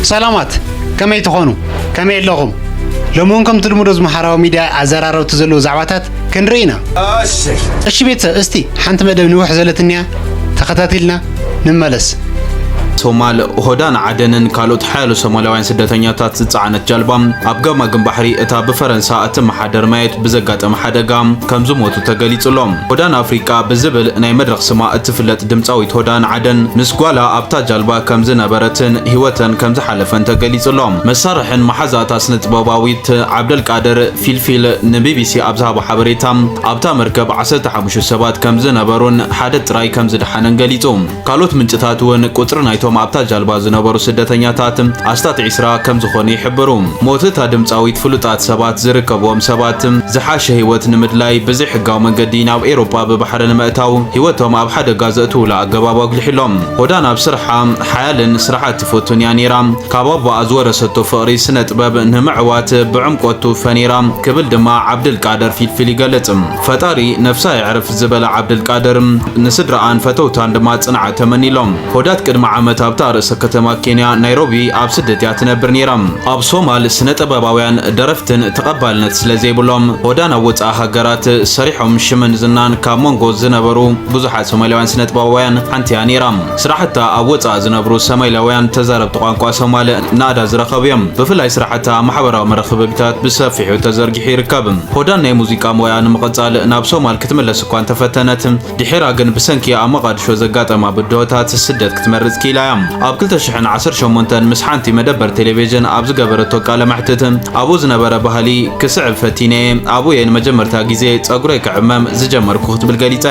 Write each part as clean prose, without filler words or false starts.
سلامات كما يتخونوا كما يلغم لمون كم تلمدوز محراو ميديا أزرارو تزلو زعواتات كنرينا أشي بيتسا استي حانت مدى نوح زلتنيا تخطاتيلنا نمالس ሶማል ሆዳን ዓደንን ካልኦት ሓያሎ ሶማላውያን ስደተኛታት ዝጻዓነት ጀልባ ኣብ ገማግም ባሕሪ እታ ብፈረንሳ እትመሓደር ማየት ብዘጋጠመ ሓደጋ ከም ዝሞቱ ተገሊጹሎም ሆዳን ኣፍሪቃ ብዝብል ናይ መድረኽ ስማ እትፍለጥ ድምፃዊት ሆዳን ዓደን ምስ ጓላ ኣብታ ጀልባ ከም ዝነበረትን ህይወተን ከም ዝሓለፈን ተገሊጹሎም መሳርሕን መሓዛታ ስነ-ጥበባዊት ዓብደልቃድር ፊልፊል ንቢቢሲ ኣብ ዝሃቦ ሓበሬታ ኣብታ መርከብ 15 ሰባት ከም ዝነበሩን ሓደ ጥራይ ከም ዝደሓነን ገሊጹ ካልኦት ምንጭታት እውን ቁጥሪ ናይቶም ኣብታ ጀልባ ዝነበሩ ስደተኛታት ኣስታት 20 ከም ዝኾኑ ይሕብሩ ሞትታ ድምፃዊት ፍሉጣት ሰባት ዝርከብዎም ሰባት ዝሓሸ ህይወት ንምድላይ ብዘይ ሕጋዊ መንገዲ ናብ ኤውሮጳ ብባሕሪ ንምእታው ህይወቶም ኣብ ሓደጋ ዘእትውላ ኣገባብ ኣጉልሒሎም ሆዳን ኣብ ስርሓ ሓያልን ስራሕቲ ፎቶን እያ ነይራ ካብ ኣቦኣ ዝወረሰቶ ፍቕሪ ስነ ጥበብ ንምዕዋት ብዕምቆቱ ፈኒራ ክብል ድማ ዓብደልቃድር ፊልፊል ይገለጽ ፈጣሪ ነፍሳ ይዕርፍ ዝበለ ዓብደልቃድር ንስድራኣን ፈተውታን ድማ ጽንዓት ተመኒሎም ሆዳት ቅድሚ ዓመት ኣብታ ርእሰ ከተማ ኬንያ ናይሮቢ ኣብ ስደት እያ ትነብር ነይራ ኣብ ሶማል ስነ ጥበባውያን ደረፍትን ተቐባልነት ስለዘይብሎም ሆዳን ኣብ ወፃኢ ሃገራት ሰሪሖም ሽምን ዝናን ካብ መንጎ ዝነበሩ ብዙሓት ሶማላውያን ስነ ጥበባውያን ሓንቲ እያ ነይራ ስራሕታ ኣብ ወፃኢ ዝነብሩ ሶማላውያን ተዛረብቲ ቋንቋ ሶማል ናዳ ዝረኸቡ እዮም ብፍላይ ስራሕታ ማሕበራዊ መራኸቢታት ብሰፊሑ ተዘርጊሑ ይርከብ ሆዳን ናይ ሙዚቃ ሞያ ንምቕጻል ናብ ሶማል ክትመለስ እኳ ተፈተነት ድሒራ ግን ብሰንኪ ኣብ መቃድሾ ዘጋጠማ ብድሆታት ስደት ክትመርጽ ኪላ ኣብ 2018 ምስ ሓንቲ መደበር ቴሌቪዥን ኣብ ዝገበረቶ ቃለ መሕትት ኣብኡ ዝነበረ ባህሊ ክስዕብ ፈቲነ ኣብኡየ ንመጀመርታ ግዜ ፀጉረይ ክዕመም ዝጀመርኩ ክትብል ገሊፃ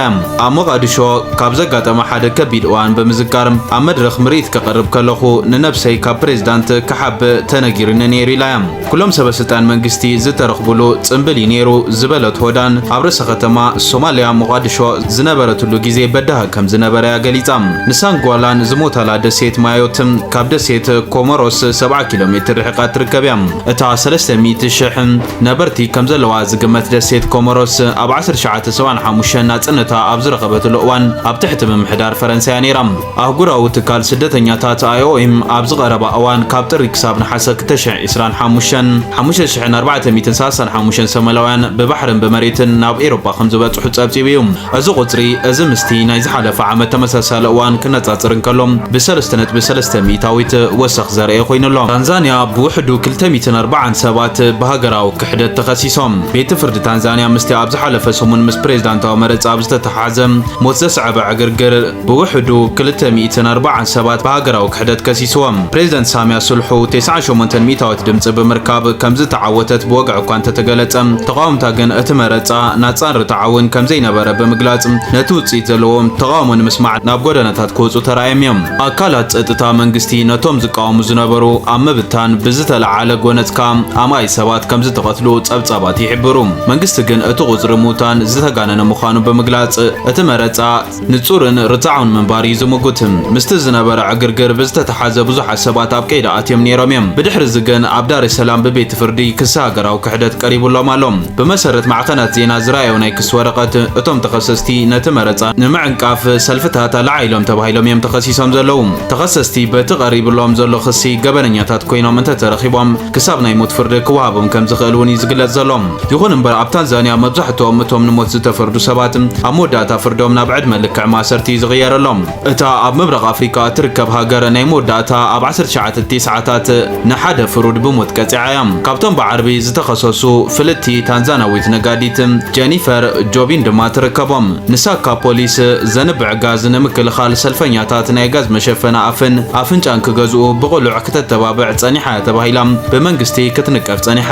ኣብ መቃድሾ ካብ ዘጋጠመ ሓደ ከቢድ እዋን ብምዝካር ኣብ መድረኽ ምርኢት ከቕርብ ከለኹ ንነብሰይ ካብ ፕሬዝዳንት ክሓብ ተነጊሩኒ ነይሩ ኢላ ኩሎም ሰበስልጣን መንግስቲ ዝተረኽብሉ ጽምብል ነይሩ ዝበለት ሆዳን ኣብ ርእሰ ከተማ ሶማልያ መቃድሾ ዝነበረትሉ ግዜ በዳህ ከም ዝነበረ ገሊፃ ንሳን ጓላን ዝሞታላ ደሴት ማዮትም ካብ ደሴት ኮሞሮስ 70 ኪሎ ሜትር ርሕቀት ትርከብ እያ እታ 300,000 ነበርቲ ከም ዘለዋ ዝግመት ደሴት ኮሞሮስ ኣብ 1975 ናጽነታ ኣብ ዝረኸበትሉ እዋን ኣብ ትሕቲ ምምሕዳር ፈረንሳይ ነይራ ኣህጉራዊ ትካል ስደተኛታት IOM ኣብ ዝቐረባ እዋን ካብ ጥሪ ክሳብ ነሓሰ 2025 5435 ሶማላውያን ብባሕርን ብመሬትን ናብ ኤውሮጳ ከም ዝበጽሑ ጸብጺቡ እዩ እዚ ቁጽሪ እዚ ምስቲ ናይ ዝሓለፈ ዓመት ተመሳሳሊ እዋን ክነጻጽር እንከሎም ب3.3 ሚታዊት ወሰኽ ዘርኤ ኮይኑሎም ታንዛንያ ብውሕዱ 240 ሰባት በሃገራዊ ክሕደት ተኸሲሶም ቤት ፍርዲ ታንዛንያ ምስቲ ኣብ ዝሓለፈ ሰሙን ምስ ፕሬዝዳንታዊ መረጻ ኣብ ዝተተሓዘ ሞት ዘስዓበ ዕግርግር ብውሕዱ 240 ሰባት በሃገራዊ ክሕደት ከሲስዎም ፕሬዝዳንት ሳሚያ ሱልሑ 98 ሚታዊት ድምፂ ብምርካብ ከም ዝተዓወተት ብወግዕ እኳ እንተተገለጸ ተቃውምታ ግን እቲ መረጻ ናጻን ርትዓውን ከም ዘይነበረ ብምግላጽ ነቲ ውፅኢት ዘለዎም ተቃውሞ ንምስማዕ ናብ ጎደናታት ክወፁ ተራእዮም እዮም ኣካላት ጸጥታ መንግስቲ ነቶም ዝቃወሙ ዝነበሩ ኣብ መብታን ብዝተለዓለ ጎነትካ ኣማይ ሰባት ከም ዝተቐትሉ ጸብጻባት ይሕብሩ መንግስቲ ግን እቲ ቁጽሪ ሙታን ዝተጋነነ ምዃኑ ብምግላጽ እቲ መረጻ ንጹርን ርትዓውን መንባሪ ዝምጉት ምስቲ ዝነበረ ዕግርግር ብዝተተሓዘ ብዙሓት ሰባት ኣብ ቀይዳ ኣትዮም ነይሮም እዮም ብድሕሪ እዚ ግን ኣብ ዳር ሰላም ብቤት ፍርዲ ክሲ ሃገራዊ ክሕደት ቀሪቡሎም ኣሎም ብመሰረት ማዕከናት ዜና ዝረኣየው ናይ ክስ ወረቐት እቶም ተኸሰስቲ ነቲ መረጻ ንምዕንቃፍ ሰልፍታት ኣላዓሎም ተባሂሎም እዮም ተኸሲሶም ዘለዉ ተኸሰስቲ በቲ ቀሪብሎም ዘሎ ክሲ ገበነኛታት ኮይኖም እንተተረኺቦም ክሳብ ናይ ሞት ፍርዲ ክወሃቦም ከም ዝኽእል እውን ዝግለጽ ዘሎም ይኹን እምበር ኣብ ታንዛንያ መብዛሕትኦም እቶም ንሞት ዝተፈርዱ ሰባት ኣብ መወዳእታ ፍርዶም ናብ ዕድመ ልክዕ ማሰርቲ ዝቕየረሎም እታ ኣብ ምብራቕ ኣፍሪካ እትርከብ ሃገር ናይ መወዳእታ ኣብ 1990ታት ንሓደ ፍሩድ ብሞት ቀፂዓ እያ ካብቶም ብዓርቢ ዝተኸሰሱ ፍልቲ ታንዛናዊት ነጋዲት ጀኒፈር ጆቢን ድማ ትርከቦም ንሳካ ፖሊስ ዘንብዕ ጋዝ ንምክልኻል ሰልፈኛታት ናይ ጋዝ መሸፈና ኣፍንጫን ክገዝኡ ብቕሉዕ ከተተባብዕ ጸኒሓ ተባሂላ ብመንግስቲ ክትንቀፍ ጸኒሓ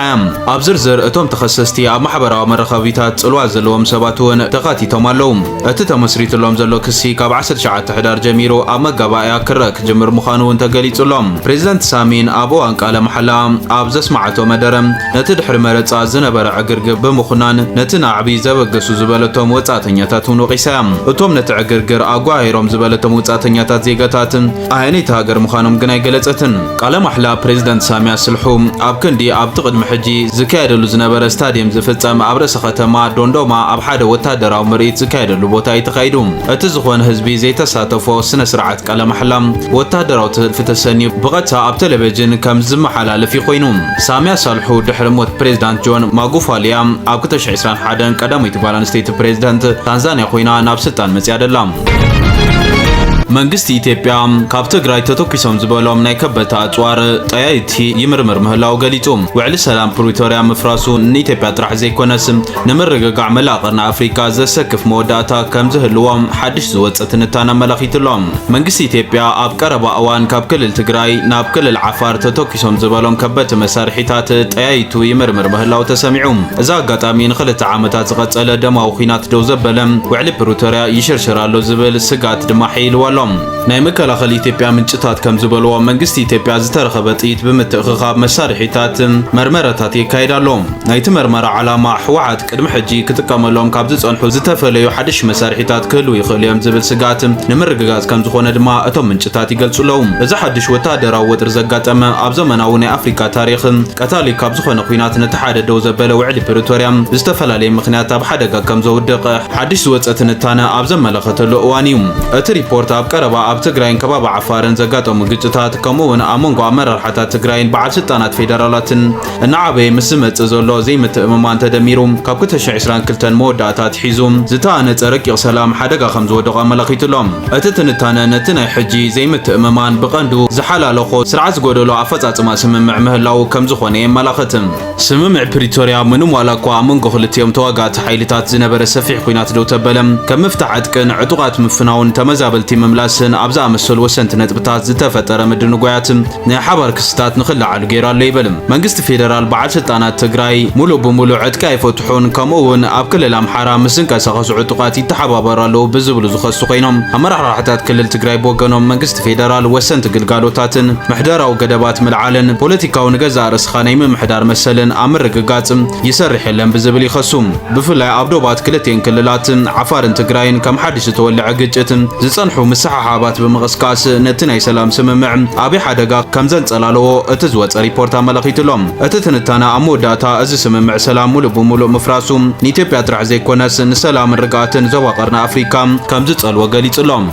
ኣብ ዝርዝር እቶም ተኸሰስቲ ኣብ ማሕበራዊ መራኸቢታት ጽልዋ ዘለዎም ሰባት እውን ተኻቲቶም ኣለዉ እቲ ተመስሪትሎም ዘሎ ክሲ ካብ 19 ሕዳር ጀሚሩ ኣብ መጋባእያ ክረአ ክጅምር ምዃኑ እውን ተገሊጹሎም ፕሬዝዳንት ሳሚን ኣብ እዋን ቃለ መሓላ ኣብ ዘስማዓቶ መደረ ነቲ ድሕሪ መረጻ ዝነበረ ዕግርግር ብምኹናን ነቲ ናዕቢ ዘበገሱ ዝበለቶም ወጻእተኛታት እውን ወቒሳ እቶም ነቲ ዕግርግር ኣጓሂሮም ዝበለቶም ወጻእተኛታት ዜጋታት ሃገራት ኣየነይቲ ሃገር ምዃኖም ግን ኣይገለጸትን። ቃለ ማሕላ ፕሬዝዳንት ሳሚያ ስልሑ ኣብ ክንዲ ኣብ ቅድሚ ሕጂ ዝካየደሉ ዝነበረ ስታድየም ዝፍጸም ኣብ ርእሰ ከተማ ዶንዶማ ኣብ ሓደ ወታደራዊ ምርኢት ዝካየደሉ ቦታ ይተኻይዱ። እቲ ዝኾነ ህዝቢ ዘይተሳተፎ ስነ ስርዓት ቃለ ማሕላ ወታደራዊ ትሕልፊ ተሰኒዩ ብቐጥታ ኣብ ቴሌቪዥን ከም ዝመሓላለፍ ኮይኑ ሳሚያ ሳልሑ ድሕሪ ሞት ፕሬዝዳንት ጆን ማጉፋልያ ኣብ 2021 ቀዳመይቲ ጓል ኣንስተይቲ ፕሬዝዳንት ታንዛንያ ኮይና ናብ ስልጣን መጽያ ደላ። መንግስቲ ኢትዮጵያ ካብ ትግራይ ተተኪሶም ዝበሎም ናይ ከበታ ኣጽዋር ጠያይቲ ይምርምር ምህላው ገሊጹ ውዕሊ ሰላም ፕሪቶሪያ ምፍራሱ ንኢትዮጵያ ጥራሕ ዘይኮነስ ንምርግጋዕ መላቕርና ኣፍሪካ ዘሰክፍ መወዳእታ ከም ዝህልዎም ሓድሽ ዝወፀ ትንታነ ኣመላኺቱሎም። መንግስቲ ኢትዮጵያ ኣብ ቀረባ እዋን ካብ ክልል ትግራይ ናብ ክልል ዓፋር ተተኪሶም ዝበሎም ከበቲ መሳርሒታት ጠያይቱ ይምርምር ምህላው ተሰሚዑ። እዚ ኣጋጣሚ ንኽልተ ዓመታት ዝቐጸለ ደማዊ ኩናት ደው ዘበለ ውዕሊ ፕሪቶሪያ ይሽርሽራሎ ዝብል ስጋት ድማ ሒልዋሎ። ናይ መከላኸሊ ኢትዮጵያ ምንጭታት ከም ዝበልዎ መንግስቲ ኢትዮጵያ ዝተረኸበ ጥይት ብምትእኽኻብ መሳርሒታት መርመራታት ይካየዳሎ። ናይቲ መርመራ ዓላማ ሕወሓት ቅድሚ ሕጂ ክጥቀመሎም ካብ ዝጸንሑ ዝተፈለዩ ሓድሽ መሳርሒታት ክህልው ይኽእሉ እዮም ዝብል ስጋት ንምርግጋጽ ከም ዝኾነ ድማ እቶም ምንጭታት ይገልጹለው። እዚ ሓድሽ ወታደራዊ ወጥሪ ዘጋጠመ ኣብ ዘመናዊ ናይ ኣፍሪካ ታሪኽ ቀታሊ ካብ ዝኾነ ኩናት ነቲ ሓደ ደው ዘበለ ውዕሊ ፕሪቶሪያ ዝተፈላለየ ምኽንያት ኣብ ሓደጋ ከም ዘውድቕ ሓድሽ ዝወፀ ትንታነ ኣብ ዘመለኸተሉ እዋን እዩ። እቲ ሪፖርት ኣብ ቀረባ ኣብ ትግራይን ከባቢ ዓፋርን ዘጋጠሙ ግጭታት ከምኡውን ኣብ መንጎ ኣመራርሓታት ትግራይን በዓል ስልጣናት ፌደራላትን እናዓበየ ምስ ዝመጽእ ዘሎ ዘይምትእምማን ተደሚሩ ካብ 2022 መወዳእታት ሒዙ ዝተሃነፀ ረቂቕ ሰላም ሓደጋ ከም ዝወደቑ ኣመላኺቱሎም። እቲ ትንታነ ነቲ ናይ ሕጂ ዘይምትእምማን ብቐንዱ ዝሓላለኾ ስርዓት ዝጎደሎ ኣፈጻጽማ ስምምዕ ምህላው ከም ዝኾነ የመላኽት። ስምምዕ ፕሪቶሪያ ምንም ዋላ እኳ ኣብ መንጎ ክልቲኦም ተዋጋእቲ ሓይልታት ዝነበረ ሰፊሕ ኩናት ደው ተበለ ከም ምፍታሕ ዕጥቅን ዕጡቓት ምፍናውን ተመዛበልቲ ምምላስን ኣብ ዝኣመሰሉ ወሰንቲ ነጥብታት ዝተፈጠረ ምድንጓያት ናይ ሓባር ክስታት ንኽላዓሉ ገይራሎ ይብል። መንግስቲ ፌደራል በዓል ስልጣናት ትግራይ ሙሉእ ብሙሉእ ዕጥቂ ኣይፈትሑን ከምኡውን ኣብ ክልል ኣምሓራ ምስ ዝንቀሳቐሱ ዕጡቓት ይተሓባበሩ ኣለዉ ብዝብሉ ዝኸሱ ኮይኖም ኣመራርሓታት ክልል ትግራይ ብወገኖም መንግስቲ ፌደራል ወሰንቲ ግልጋሎታትን ምሕደራዊ ገደባት ምልዓልን ፖለቲካዊ ንገዛእ ርእስኻ ናይ ምምሕዳር መሰልን ኣብ ምርግጋጽ ይሰርሕ የለን ብዝብል ይኸሱ። ብፍላይ ኣብ ዶባት ክልቲአን ክልላት ዓፋርን ትግራይን ከም ሓድሽ ዝተወልዐ ግጭት ዝጸንሑ ምስሓሓባት ብምቕስቃስ ነቲ ናይ ሰላም ስምምዕ ዓብዪ ሓደጋ ከም ዘንጸላለዎ እቲ ዝወፀ ሪፖርት ኣመላኺቱሎም። እቲ ትንታነ ኣብ መወዳእታ እዚ ስምምዕ ሰላም ሙሉእ ብሙሉእ ምፍራሱ ንኢትዮጵያ ጥራሕ ዘይኮነስ ንሰላምን ርግኣትን ዞባ ቀርኒ ኣፍሪካ ከም ዝጸልዎ ገሊጹሎም።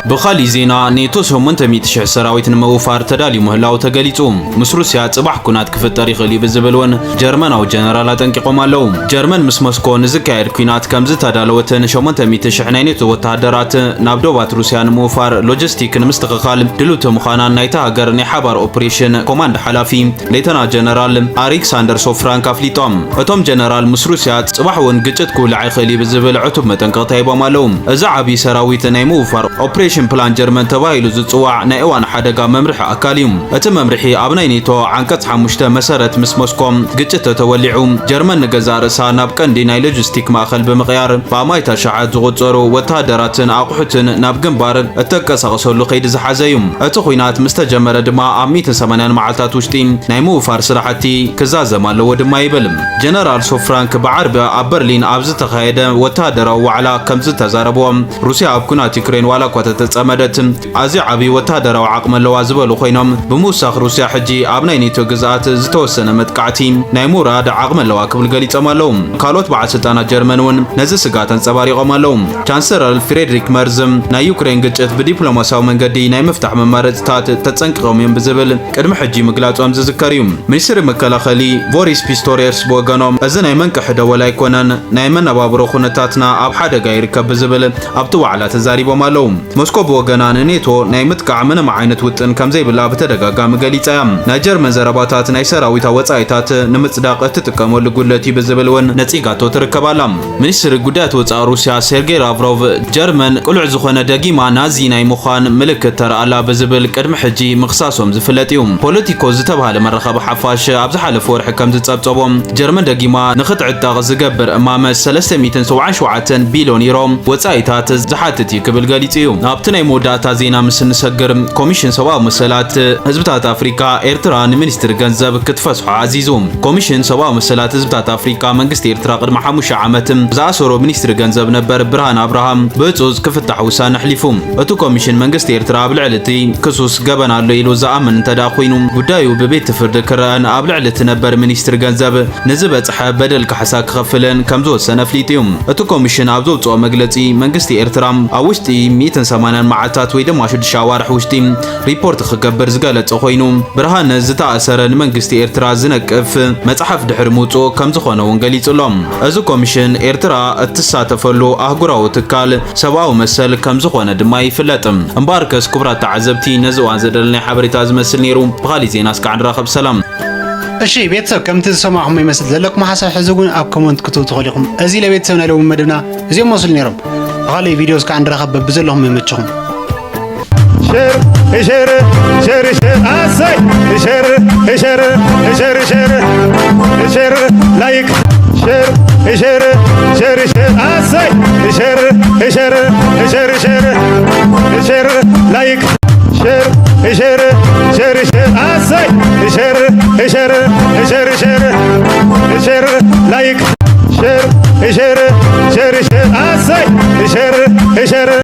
بخالي زينا نيتو 800,000 سراويت ንምውፋር ተዳልዩ ምህላው ተገሊጹ ምስ ሩስያ ጽባሕ ኩናት ክፍጠር ይኽእል ብዝብልውን ጀርመናዊ ጀነራል አጠንቂቆም ኣለው። ጀርመን ምስ ሞስኮ ንዝካየድ ኩናት ከም ዝተዳለወትን 800,000 ናይ ኔቶ ወታደራት ናብ ዶባት ሩስያ ንምውፋር ሎጂስቲክ ንምስትኽኻል ድልውቲ ምዃናን ናይታ ሃገር ናይ ሓባር ኦፕሬሽን ኮማንድ ሓላፊ ሌተና ጀነራል አሌክሳንደር ሶፍራንክ ኣፍሊጦም። እቶም ጀነራል ምስ ሩስያ ጽባሕ እውን ግጭት ክውላዕ ይኽእል ብዝብል ዕቱብ መጠንቀቕታ ሂቦም ኣለው። እዚ ዓብዪ ሰራዊት ናይ ምውፋር ኦፕሬሽን ፕላን ጀርመን ተባሂሉ ዝጽዋዕ ናይ እዋን ሓደጋ መምርሒ ኣካል እዩ። እቲ መምርሒ ኣብ ናይ ኔቶ ዓንቀጽ 5 መሰረት ምስ ሞስኮ ግጭት ተወሊዑ ጀርመን ንገዛእ ርእሳ ናብ ቀንዲ ናይ ሎጂስቲክ ማእኸል ብምቕያር ብኣማይታ ሸዓት ዝቑጸሩ ወታደራትን ኣቑሑትን ናብ ግንባር እተንቀሳቐሰሉ ከይዲ ዝሓዘ እዩ። እቲ ኩናት ምስ ተጀመረ ድማ ኣብ 180 መዓልታት ውሽጢ ናይ ምውፋር ስራሕቲ ክዛዘም ኣለዎ ድማ ይብል። ጀነራል ሶፍራንክ ብዓርቢ ኣብ በርሊን ኣብ ዝተኻየደ ወታደራዊ ዋዕላ ከም ዝተዛረብዎም ሩስያ ኣብ ኩናት ዩክሬን ዋላ እኳ ተጸመደት ኣዝዩ ዓብዪ ወታደራዊ ዓቕሚ ኣለዋ ዝበሉ ኮይኖም ብምውሳኽ ሩስያ ሕጂ ኣብ ናይ ኔቶ ግዝኣት ዝተወሰነ መጥቃዕቲ ናይ ሙራድ ዓቕሚ ኣለዋ ክብል ገሊፆም ኣለው። ካልኦት በዓል ስልጣናት ጀርመን እውን ነዚ ስጋት አንጸባሪቖም ኣለው። ቻንሰለር ፍሬድሪክ መርዝ ናይ ዩክሬን ግጭት ብዲፕሎማሲያዊ መንገዲ ናይ ምፍታሕ መማረፅታት ተጸንቂቖም እዮም ብዝብል ቅድሚ ሕጂ ምግላጾም ዝዝከር እዩ። ሚኒስትሪ መከላኸሊ ቦሪስ ፒስቶሪየስ ብወገኖም እዚ ናይ መንቅሒ ደወል ኣይኮነን ናይ መነባብሮ ኩነታትና ኣብ ሓደጋ ይርከብ ብዝብል ኣብቲ ዋዕላ ተዛሪቦም ኣለው። ሞስኮ ብወገና ንኔቶ ናይ ምጥቃዕ ምንም ዓይነት ውጥን ከም ዘይብላ ብተደጋጋሚ ገሊጻ እያ። ናይ ጀርመን ዘረባታት ናይ ሰራዊት ወጻኢታት ንምጽዳቕ እትጥቀመሉ ጉልበት ብዝብል እውን ነጺጋቶ ትርከብ ኣላ። ሚኒስትሪ ጉዳያት ወጻኢ ሩስያ ሴርጌይ ላቭሮቭ ጀርመን ቅሉዕ ዝኾነ ደጊማ ናዚ ናይ ምዃን ምልክት ተርኣላ ብዝብል ቅድሚ ሕጂ ምኽሳሶም ዝፍለጥ እዩ። ፖለቲኮ ዝተባሃለ መራኸቢ ሓፋሽ ኣብ ዝሓለፈ ወርሒ ከም ዝጸብጸቦም ጀርመን ደጊማ ንኽትዕጠቕ ዝገብር እማመ 377 ቢልዮን ዩሮ ወጻኢታት ዝሓትት ክብል ገሊጹ እዩ። ኣብቲ ኣብቲ ናይ መወዳእታ ዜና ምስ ንሰግር ኮሚሽን ሰብኣዊ መሰላት ህዝብታት ኣፍሪካ ኤርትራ ንሚኒስትሪ ገንዘብ ክትፈስሖ ኣዚዙ ኮሚሽን ሰብኣዊ መሰላት ህዝብታት ኣፍሪካ መንግስቲ ኤርትራ ቅድሚ 5 ዓመት ዝኣሰሮ ሚኒስትሪ ገንዘብ ነበር ብርሃን አብርሃም ብእፁዝ ክፍታሕ ውሳነ ኣሕሊፉ እቲ ኮሚሽን መንግስቲ ኤርትራ ኣብ ልዕሊ እቲ ክሱስ ገበና ኣሎ ኢሉ ዝኣምን እንተዳ ኮይኑ ጉዳዩ ብቤት ፍርዲ ክረአን ኣብ ልዕሊ እቲ ነበር ሚኒስትሪ ገንዘብ ንዝበፅሐ በደል ካሕሳ ክኸፍልን ከም ዝወሰነ ኣፍሊጡ እዩ እቲ ኮሚሽን ኣብ ዘውፅኦ መግለፂ መንግስቲ ኤርትራ ኣብ ውሽጢ 180 መዓልታት ወይ ድማ 6 ኣዋርሕ ውሽጢ ሪፖርት ክገብር ዝገለጸ ኮይኑ ብርሃን ዝተኣሰረ ንመንግስቲ ኤርትራ ዝነቅፍ መጽሓፍ ድሕሪ ምውፅኡ ከም ዝኾነ እውን ገሊጹሎም እዚ ኮሚሽን ኤርትራ እትሳተፈሉ ኣህጉራዊ ትካል ሰብኣዊ መሰል ከም ዝኾነ ድማ ይፍለጥ እምበር ከስ ክቡራት ተዓዘብቲ ነዚ እዋን ዘደለናይ ሓበሬታ ዝመስል ነይሩ ብኻሊእ ዜና እስካዕ ንራኸብ ሰላም እሺ ቤተሰብ ከምቲ ዝሰማዕኹም ይመስል ዘለኩም ሓሳብ ሕዚ እውን ኣብ ኮመንት ክትቡ ትኽእሉ ኢኹም እዚ ለቤተሰብ ናይ ሎሚ መደብና እዚኦም መስሉ ነይሮም ብኻሊእ ቪድዮ እስካዕ ንራኸብ ብዘለኹም ይመችኹም شر شر شر أسي شر شر شر شر شر لايك شر شر شر شر أسي شر شر شر شر شر لايك شر شر شر شر أسي شر شر شر شر شر لايك شر شر شر شر أسي شر شر